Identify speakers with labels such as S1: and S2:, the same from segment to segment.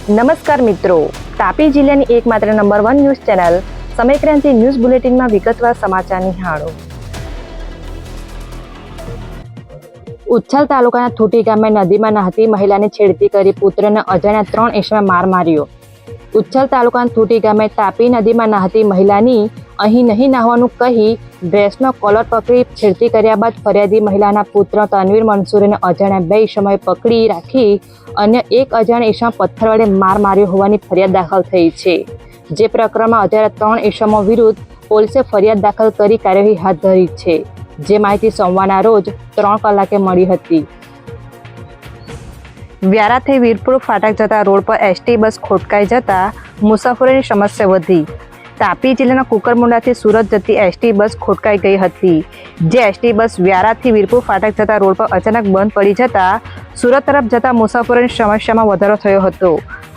S1: નમસ્કાર મિત્રો, તાપી જિલ્લાની એકમાત્ર number 1 news channel Samaykranti news બુલેટિનમાં વિગતવાર સમાચાર નિહાળો. ઉચ્છલ તાલુકાના થુટી ગામે નદીમાં નહાતી મહિલાને છેડતી કરી પુત્રને અજાણ્યા 3 ઇસમે માર માર્યો. ઉચ્છલ તાલુકાના થુટી ગામે તાપી નદીમાં નહાતી મહિલાની અહીં નહીં નહાવાનું કહી ડ્રેસનો કોલર પકડી છેડતી કર્યા બાદ ફરિયાદી મહિલાના પુત્ર તનવીર મંસૂરીને અજાણ્યા 2 ઇસમોએ પકડી રાખી અન્ય એક અજાણ્યા ઇસમ પથ્થર વડે માર માર્યો હોવાની ફરિયાદ દાખલ થઈ છે. જે પ્રકરણમાં અજાણ્યા 3 ઇસમો વિરુદ્ધ પોલીસે ફરિયાદ દાખલ કરી કાર્યવાહી હાથ ધરી છે. જે માહિતી સોમવારના રોજ 3 કલાકે મળી હતી. વ્યારાથી વીરપુર ફાટક જતા રોડ પર એસટી બસ ખોટકાઈ જતા મુસાફરોની સમસ્યા વધી. તાપી જિલ્લાના કુકરમુંડાથી સુરત જતી એસટી બસ ખોટકાઈ ગઈ હતી. જે એસટી બસ વ્યારાથી વીરપુર ફાટક જતા રોડ પર અચાનક બંધ પડી જતા સુરત તરફ જતા મુસાફરોની સમસ્યામાં વધારો થયો હતો.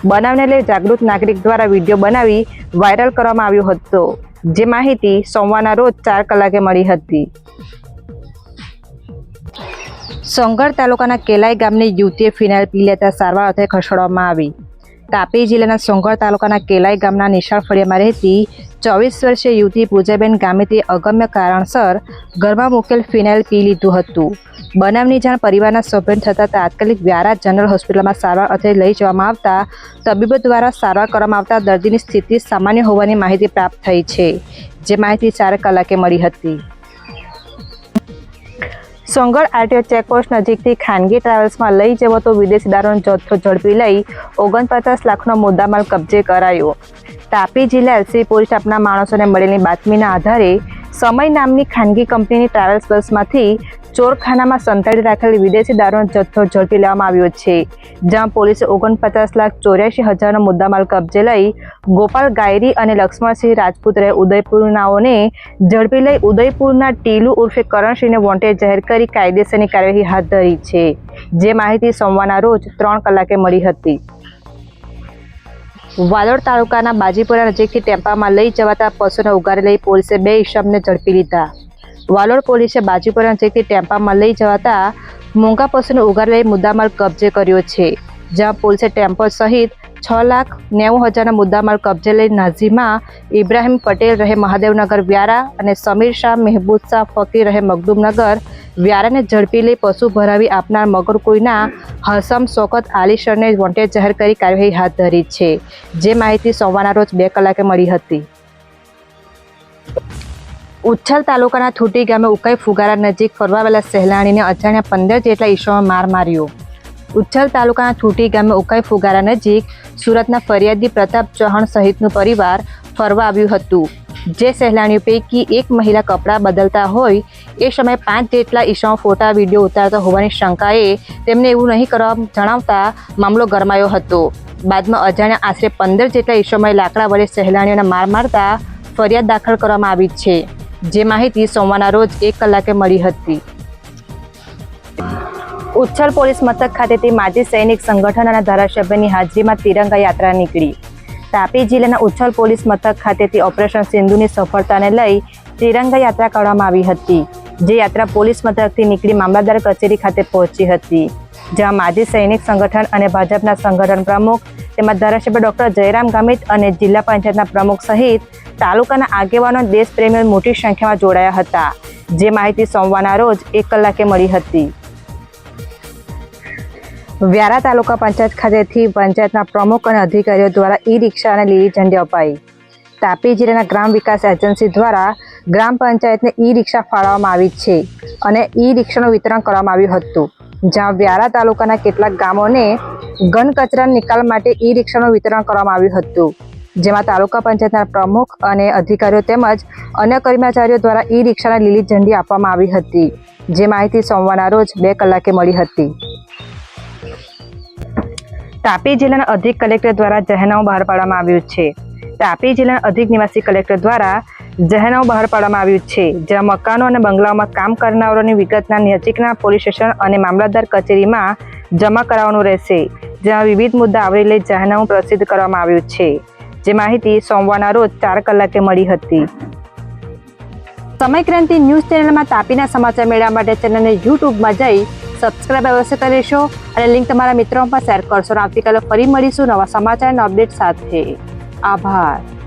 S1: બનાવને લઈ જાગૃત નાગરિક દ્વારા વિડીયો બનાવી વાયરલ કરવામાં આવ્યો હતો. જે માહિતી સોમવારના રોજ 4 કલાકે મળી હતી. સોંગઢ તાલુકાના કેલાઈ ગામની યુવતીએ ફિનાઇલ પી લેતા સારવાર અર્થે ખસેડવામાં આવી. તાપી જિલ્લાના સોંગઢ તાલુકાના કેલાઈ ગામના નિશાળ ફળિયામાં રહેતી 24 વર્ષીય યુવતી પૂજાબેન ગામેથી અગમ્ય કારણસર ઘરમાં મૂકેલ ફિનાઇલ પી લીધું હતું. બનાવની જાણ પરિવારના સભ્યોને થતાં તાત્કાલિક વ્યારા જનરલ હોસ્પિટલમાં સારવાર અર્થે લઈ જવામાં આવતા તબીબો દ્વારા સારવાર કરવામાં આવતા દર્દીની સ્થિતિ સામાન્ય હોવાની માહિતી પ્રાપ્ત થઈ છે. જે માહિતી 4 કલાકે મળી હતી. સોંગઢ આરટીઓ ચેકપોસ્ટ નજીકથી ખાનગી ટ્રાવેલ્સમાં લઈ જવાતો વિદેશી દારૂનો જથ્થો ઝડપી લઈ 49 લાખનો મુદ્દામાલ કબજે કરાયો. તાપી જિલ્લા એલસીબી પોલીસ સ્ટાફના માણસોને મળેલી બાતમીના આધારે સમય નામની ખાનગી કંપનીની ટ્રાવેલ્સ બસમાંથી ચોરખાનામાં સંતાડી રાખેલી વિદેશી દારૂનો જથ્થો ઝડપી લેવામાં આવ્યો છે. જ્યાં પોલીસે 49,84,000નો મુદ્દામાલ કબજે લઈ ગોપાલ ગાયરી અને લક્ષ્મણસિંહ રાજપૂત રહે ઉદયપુરનાઓને ઝડપી લઈ ઉદયપુરના ટીલુ ઉર્ફે કરણસિંહને વોન્ટેડ જાહેર કરી કાયદેસરની કાર્યવાહી હાથ ધરી છે. જે માહિતી સોમવારના રોજ 3 કલાકે મળી હતી. વાલોડ તાલુકાના બાજીપુરા નજીકથી ટેમ્પામાં લઈ જવાતા પશુને ઉગારી લઈ પોલીસે 2 ઇસમને ઝડપી લીધા. વાલોડ પોલીસે બાજીપુરા નજીકથી ટેમ્પામાં લઈ જવાતા મોંઘા પશુને ઉગારી લઈ મુદ્દામાલ કબજે કર્યો છે. જ્યાં પોલીસે ટેમ્પો સહિત 6,90,000ના મુદ્દામાલ કબજે લઈ નાઝીમા ઇબ્રાહીમ પટેલ રહે મહાદેવનગર વ્યારા અને સમીર શાહ મહેબૂદ શાહ ફકીર રહે મગદુમનગર વ્યારાને ઝડપી લઈ પશુ ભરાવી આપનાર મગરકોઈના હસમ શોકત આલીશરને વોન્ટેડ જાહેર કરી કાર્યવાહી હાથ ધરી છે. જે માહિતી સોમવારના રોજ 2 કલાકે મળી હતી. ઉચ્છલ તાલુકાના થુટી ગામે ઉકાઈ ફુગારા નજીક ફરવા આવેલા સહેલાણીને અજાણ્યા 15 જેટલા ઇસમોએ માર માર્યો. ઉચ્છલ તાલુકાના થુટી ગામે ઉકાઈ ફુગારા નજીક સુરતના ફરિયાદી પ્રતાપ ચૌહાણ સહિતનું પરિવાર ફરવા આવ્યું હતું. જે સહેલાણીઓ પૈકી એક મહિલા કપડાં બદલતા હોય એ સમયે 5 જેટલા ઇસમો ફોટા વિડીયો ઉતારતા હોવાની શંકાએ તેમને એવું નહીં કરવા જણાવતા મામલો ગરમાયો હતો. બાદમાં અજાણ્યા આશરે 15 જેટલા ઇસમોએ લાકડા વડે સહેલાણીઓને માર મારતા ફરિયાદ દાખલ કરવામાં આવી છે. જે માહિતી સોમવારના રોજ 1 કલાકે મળી હતી. ઉચ્છલ પોલીસ મથક ખાતેથી માજી સૈનિક સંગઠન અને ધારાસભ્યની હાજરીમાં તિરંગા યાત્રા નીકળી. તાપી જિલ્લાના ઉચ્છલ પોલીસ મથક ખાતેથી ઓપરેશન સિંધુની સફળતાને લઈ તિરંગા યાત્રા કાઢવામાં આવી હતી. જે યાત્રા પોલીસ મથકથી નીકળી મામલતદાર કચેરી ખાતે પહોંચી હતી. જ્યાં માજી સૈનિક સંગઠન અને ભાજપના સંગઠન પ્રમુખ તેમજ ધારાસભ્ય ડોક્ટર જયરામ ગામિત અને જિલ્લા પંચાયતના પ્રમુખ સહિત તાલુકાના આગેવાનો દેશપ્રેમીઓ મોટી સંખ્યામાં જોડાયા હતા. જે માહિતી સોમવારના રોજ 1 કલાકે મળી હતી. વ્યારા તાલુકા પંચાયત ખાતેથી પંચાયતના પ્રમુખ અને અધિકારીઓ દ્વારા ઈ રિક્ષા અને લીલી ઝંડી અપાઈ. તાપી જિલ્લાના ગ્રામ વિકાસ એજન્સી દ્વારા ગ્રામ પંચાયતને ઈ રિક્ષા ફાળવવામાં આવી છે અને ઈ રિક્ષાનું વિતરણ કરવામાં આવ્યું હતું. જ્યાં વ્યારા તાલુકાના કેટલાક ગામોને ઘન કચરા નિકાલ માટે ઈ રિક્ષાનું વિતરણ કરવામાં આવ્યું હતું. જેમાં તાલુકા પંચાયતના પ્રમુખ અને અધિકારીઓ તેમજ અન્ય કર્મચારીઓ દ્વારા ઈ રિક્ષાને લીલી ઝંડી આપવામાં આવી હતી. જે માહિતી સોમવારના રોજ 2 કલાકે મળી હતી. તાપી જિલ્લાના અધિક કલેક્ટર દ્વારા જાહેરનામું બહાર પાડવામાં આવ્યું છે. તાપી જિલ્લાના અધિક નિવાસી કલેક્ટર દ્વારા જાહેરનામું બહાર પાડવામાં આવ્યું છે. જ્યાં મકાનો અને બંગલાઓમાં કામ કરનારાઓની વિગતના નજીકના પોલીસ સ્ટેશન અને મામલતદાર કચેરીમાં જમા કરાવવાનું રહેશે. જ્યાં વિવિધ મુદ્દા આવરી લઈ જાહેરનામું પ્રસિદ્ધ કરવામાં આવ્યું છે. જે માહિતી સોમવારના રોજ 4 કલાકે મળી હતી. સમયક્રાંતિ ન્યૂઝ ચેનલમાં તાપીના સમાચાર મેળવવા માટે ચેનલને યુટ્યુબમાં જઈ સબસ્ક્રાઇબ અવશ્ય કરીશો અને લિંક તમારા મિત્રોમાં પણ શેર કરશો અને આવતીકાલે ફરી મળીશું નવા સમાચાર અને અપડેટ સાથે. આભાર.